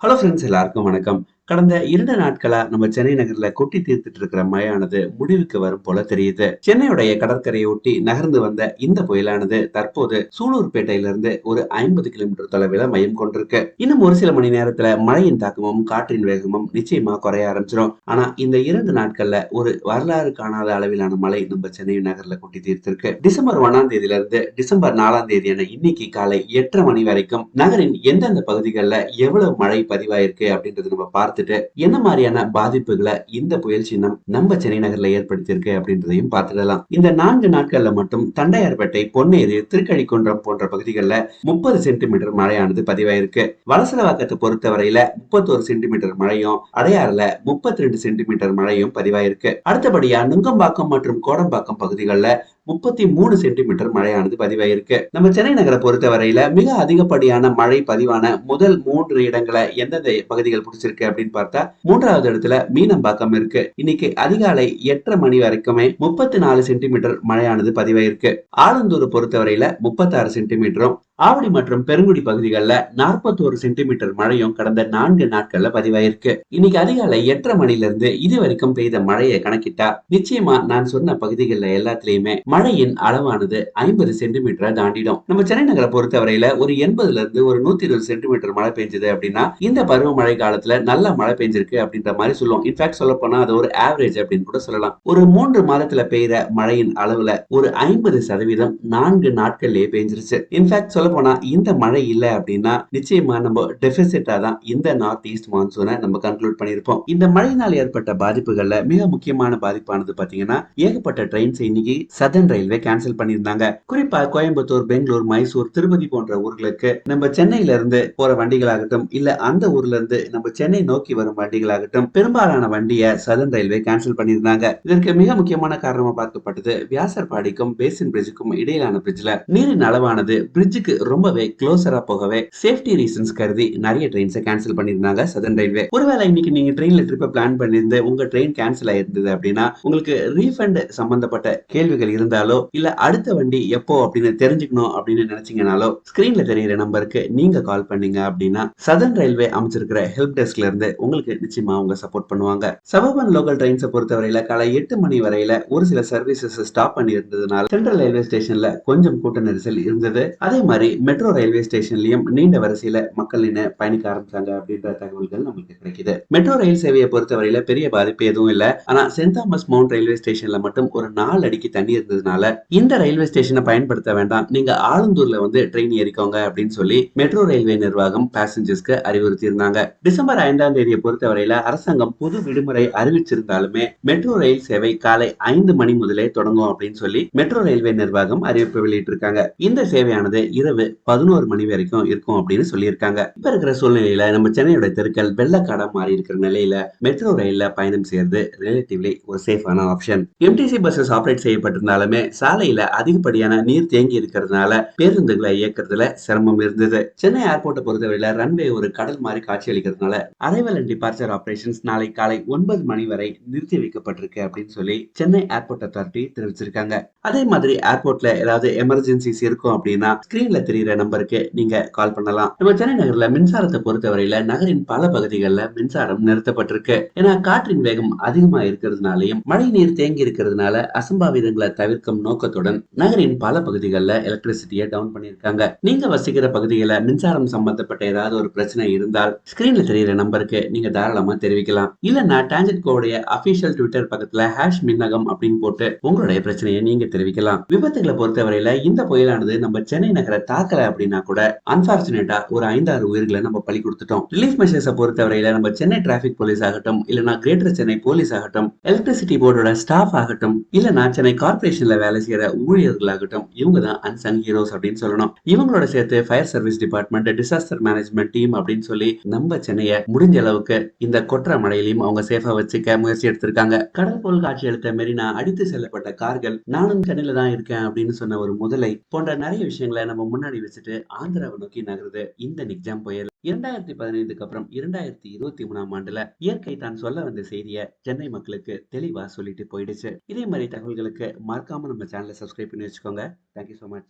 Hello friends, எல்லாருக்கும் வணக்கம். கடந்த 2 நாட்களா நம்ம சென்னை நகர்ல கொட்டி தீர்த்துட்டு இருக்கிற மழையானது முடிவுக்கு வரும் போல தெரியுது. சென்னையுடைய கடற்கரையை ஒட்டி நகர்ந்து வந்த இந்த புயலானது தற்போது சூலூர்பேட்டையிலிருந்து ஒரு 50 கிலோமீட்டர் தொலைவில் மையம் கொண்டிருக்கு. இன்னும் ஒரு சில மணி நேரத்துல மழையின் தாக்கமும் காற்றின் வேகமும் நிச்சயமா குறைய ஆரம்பிச்சிடும். ஆனா இந்த 2 நாட்கள்ல ஒரு வரலாறு காணாத அளவிலான மழை நம்ம சென்னை நகர்ல கொட்டி தீர்த்திருக்கு. டிசம்பர் 1ஆம் தேதியில இருந்து டிசம்பர் 4ஆம் தேதியான இன்னைக்கு காலை 8:30 மணி வரைக்கும் நகரின் எந்தெந்த பகுதிகளில் எவ்வளவு மழை பதிவாயிருக்கு அப்படின்றது நம்ம பார்த்துட்டு என்ன மாதிரியான பாதிப்புகளை இந்த புயல் சின்னம் நம்ம சென்னை நகர்ல ஏற்படுத்தியிருக்கு அப்படின்றதையும் பார்த்துடலாம். இந்த 4 நாட்கள்ல மட்டும் தண்டையார்பேட்டை, பொன்னேரி, திருக்கழிக்குன்றம் போன்ற பகுதிகளில் 30 சென்டிமீட்டர் மழையானது பதிவாயிருக்கு. வலசரவாக்கத்தை பொறுத்தவரையில 31 சென்டிமீட்டர் மழையும், அடையாறுல 32 சென்டிமீட்டர் மழையும் பதிவாயிருக்கு. அடுத்தபடியா நுங்கம்பாக்கம் மற்றும் கோடம்பாக்கம் பகுதிகளில் 33 சென்டிமீட்டர் மழையானது பதிவாயிருக்கு. நம்ம சென்னை நகரை பொறுத்தவரையில மிக அதிகப்படியான மழை பதிவான முதல் 3 இடங்களை எந்தெந்த பகுதிகள் பிடிச்சிருக்கு அப்படின்னு பார்த்தா, 3வது இடத்துல மீனம்பாக்கம் இருக்கு. இன்னைக்கு அதிகாலை 8:30 மணி வரைக்குமே 34 சென்டிமீட்டர் மழையானது பதிவாயிருக்கு. ஆலந்தூரை பொறுத்தவரையில 36 சென்டிமீட்டரும், ஆவடி மற்றும் பெருங்குடி பகுதிகளில் 41 சென்டிமீட்டர் மழையும் கடந்த 4 நாட்கள்ல பதிவாயிருக்கு. இன்னைக்கு அதிகாலை 8:30 மணில இருந்து இது வரைக்கும் பெய்த மழையை கணக்கிட்டா நிச்சயமா நான் சொன்ன பகுதிகளில் எல்லாத்திலயுமே மழையின் அளவானது 50 சென்டிமீட்டரை தாண்டிடும். நம்ம சென்னை நகரை பொறுத்தவரையில ஒரு 80ல இருந்து ஒரு 120 சென்டிமீட்டர் மழை பெஞ்சது அப்படின்னா இந்த பருவமழை காலத்துல நல்ல மழை பெஞ்சிருக்கு அப்படின்ற மாதிரி சொல்லுவோம். இன்ஃபேக்ட் சொல்ல போனா அது ஒரு ஆவரேஜ் அப்படின்னு கூட சொல்லலாம். ஒரு 3 மாதத்துல பெய்த மழையின் அளவுல ஒரு 50% 4 நாட்கள்லயே பெஞ்சிருச்சு. இன்ஃபேக்ட் சொல்ல போனா இந்த மழை இல்ல அப்படின்னா நிச்சயமா நம்ம டெபிசிட்டா தான் இந்த நார்த் ஈஸ்ட் மான்சூனை நம்ம கன்க்ளூட் பண்ணிருப்போம். இந்த மழையினால் ஏற்பட்ட பாதிப்புகள்ல மிக முக்கியமான பாதிப்பானது பாத்தீங்கன்னா, ஏகப்பட்ட ட்ரெயின்ஸ் இன்னைக்கு சதர்ன் ரயில்வே கேன்சல் பண்ணியிருந்தாங்க. குறிப்பா கோயம்புத்தூர், பெங்களூர், மைசூர், திருப்பதி போன்ற ஊர்களுக்கு நம்ம சென்னையில இருந்து போற வண்டிகளாகட்டும், இல்ல அந்த ஊர்ல இருந்து நம்ம சென்னை நோக்கி வரும் வண்டிகளாகட்டும், பெரும்பாலான வண்டியை சதர்ன் ரயில்வே கேன்சல் பண்ணியிருந்தாங்க. இதற்கு மிக முக்கியமான காரணமா பார்க்கப்பட்டது, வியாசர்பாடிக்கும் பேசின் பிரிட்ஜுக்கும் இடையிலான பிரிட்ஜ்ல நீரின் அளவானது பிரிட்ஜுக்கு ரொம்பவே க்ளோசரா போகவே சேஃப்டி ரீசன்ஸ் கருதி நிறைய ட்ரெயின்ஸை கேன்சல் பண்ணியிருந்தாங்க சதர்ன் ரயில்வே. ஒருவேளை இன்னைக்கு நீங்க ட்ரெயின்ல ட்ரிப்பை பிளான் பண்ணிருந்து உங்க ட்ரெயின் கேன்சல் ஆயிருந்தது அப்படின்னா உங்களுக்கு ரீஃபண்ட் சம்பந்தப்பட்ட கேள்விகள் இருந்தாலோ, இல்ல அடுத்த வண்டி எப்போ அப்படின்னு தெரிஞ்சுக்கணும் அப்படின்னு நினைச்சீங்கனாலோ, ஸ்கிரீன்ல தெரியுற நம்பருக்கு நீங்க கால் பண்ணீங்க அப்படின்னா சதர்ன் ரயில்வே அமைச்சிருக்கிற ஹெல்ப் டெஸ்க்ல இருந்து உங்களுக்கு நிச்சயமா அவங்க சப்போர்ட் பண்ணுவாங்க. சபர்பன் லோக்கல் ட்ரெயின்ஸை பொறுத்தவரையில காலை 8 மணி வரையில ஒரு சில சர்வீசஸ் ஸ்டாப் பண்ணி இருந்ததுனால சென்ட்ரல் ரயில்வே ஸ்டேஷன்ல கொஞ்சம் கூட்ட நெரிசல் இருந்தது. அதே மாதிரி மெட்ரோ ரயில்வே ஸ்டேஷன்லயும் நீண்ட வரிசையில மக்கள் நின்று பயணிக்க ஆரம்பிச்சாங்க அப்படின்ற தகவல்கள் நமக்கு கிடைக்குது. மெட்ரோ ரயில் சேவையை பொறுத்தவரையில பெரிய பாதிப்பு எதுவும் இல்ல. ஆனா சென்ட் தாமஸ் மவுண்ட் ரயில்வே ஸ்டேஷன்ல மட்டும் ஒரு 4 அடிக்கு தண்ணி இருந்ததுனால இந்த ரயில்வே ஸ்டேஷனை பயன்படுத்த வேண்டாம், நீங்க ஆலந்தூர்ல வந்து ட்ரெயின் ஏறிக்கோங்க அப்படின்னு சொல்லி மெட்ரோ ரயில்வே நிர்வாகம் பேசஞ்சர்ஸ்க்கு அறிவுறுத்தி இருந்தாங்க. டிசம்பர் 5ஆம் தேதியை பொறுத்தவரையில அரசாங்கம் பொது விடுமுறை அறிவிச்சிருந்தாலுமே மெட்ரோ ரயில் சேவை காலை 5 மணி முதலே தொடங்கும் அப்படின்னு சொல்லி மெட்ரோ ரயில்வே நிர்வாகம் அறிவிப்பு வெளியிட்டு இருக்காங்க. இந்த சேவையானது இரவு 11 மணி வரைக்கும் இருக்கும் அப்படின்னு சொல்லியிருக்காங்க. இப்ப இருக்கிற சூழ்நிலையில நம்ம சென்னையோட தெருக்கள் வெள்ளக்காடா மாறி இருக்கிற நிலையில மெட்ரோ ரயில்ல பயணம் செய்யறது ரிலேட்டிவ்லி ஒரு சேஃபான ஆப்ஷன். எம்டிசி பஸ்ஸஸ் ஆபரேட் செய்யப்பட்டிருந்தாலுமே சாலையில அதிகப்படியான நீர் தேங்கி இருக்கிறதுனால பேருந்துகளை இயக்கிறதுல சிரமம் இருந்தது. சென்னை ஏர்போர்ட்டை பொறுத்தவரையில ரன்வே ஒரு கடல் மாதிரி காட்சி அளிக்கிறதுனால அரைவல் அண்ட் டிபார்ச்சர் ஆபரேஷன்ஸ் நாளை காலை 9 மணி வரை நிறுத்தி வைக்கப்பட்டிருக்கு அப்படின்னு சொல்லி சென்னை ஏர்போர்ட் அத்தாரிட்டி தெரிவிச்சிருக்காங்க. அதே மாதிரி ஏர்போர்ட்ல ஏதாவது எமர்ஜென்சிஸ் இருக்கும் அப்படின்னா ஸ்கிரீன்ல தெரியுற நம்பருக்கு நீங்க கால் பண்ணலாம். நம்ம சென்னை நகர்ல மின்சாரத்தை பொறுத்தவரையில நகரின் பல பகுதிகளில் மின்சாரம் நிறுத்தப்பட்டிருக்கு. ஏன்னா காற்றின் வேகம் அதிகமா இருக்கிறதுனாலையும் மழை நீர் தேங்கி இருக்கிறதுனால அசம்பாவிதங்களை தவிர்க்கும் நோக்கத்துடன் நகரின் பல பகுதிகளில் எலக்ட்ரிசிட்டியை டவுன் பண்ணிருக்காங்க. நீங்க வசிக்கிற பகுதிகளில் மின்சாரம் சம்பந்தப்பட்ட ஏதாவது ஒரு பிரச்சனை இருந்தால் ஸ்கிரீன்ல தெரியுற நம்பருக்கு நீங்க தாராளமா தெரிவிக்கலாம். இல்லன்னா டான்ஜெட் கோடைய அபிஷியல் ட்விட்டர் பக்கத்துல மின்னகம் அப்படின்னு போட்டு உங்களுடைய பிரச்சனையை நீங்க தெரிவிக்கலாம். விபத்துகளை பொறுத்தவரையில இந்த புயலானது நம்ம சென்னை நகரை தாக்கல அப்படின்னா கூட அன்பார்ச்சுனேட்டா ஒரு 5-6 உயிர்களை நம்ம பலி கொடுத்துட்டோம். ரிலீஃப் மெஷர்ஸை பொறுத்தவரையில நம்ம சென்னை டிராபிக் போலீஸ் ஆகட்டும், இல்லனா கிரேட்டர் சென்னை போலீஸ் ஆகட்டும், எலக்ட்ரிசிட்டி போர்டோட ஸ்டாஃப் ஆகட்டும், இல்லனா சென்னை கார்பரேஷன்ல வேலை செய்யற ஊழியர்களாகட்டும், இவங்க தான் அன்சங் ஹீரோஸ் அப்படின்னு சொல்லணும். இவங்களோட சேர்த்து fire service department, disaster management team அப்படின்னு சொல்லி நம்ம சென்னையை முடிஞ்ச அளவுக்கு இந்த கொற்ற மழையிலையும் அவங்க சேஃபா வச்சுக்க முயற்சி எடுத்திருக்காங்க. கடல் போல் காட்சி அளித்த மெரினா, அடித்து செல்லப்பட்ட கார்கள், நானும் சென்னையில தான் இருக்கேன் அப்படின்னு சொன்ன ஒரு முதலை போன்ற நிறைய விஷயங்களை நம்ம முன்னாடி வச்சுட்டு ஆந்திராவை நோக்கி நகருது இந்த நிக்ஜாம் புயல். 2015க்கு அப்புறம் 2023ஆம் ஆண்டுல இயற்கை தான் சொல்ல வந்த செய்தியை சென்னை மக்களுக்கு தெளிவா சொல்லிட்டு போயிடுச்சு. இதே மாதிரி தகவல்களுக்கு மறக்காம நம்ம சேனலை சப்ஸ்கிரைப் பண்ணி வச்சுக்கோங்க. Thank you so much.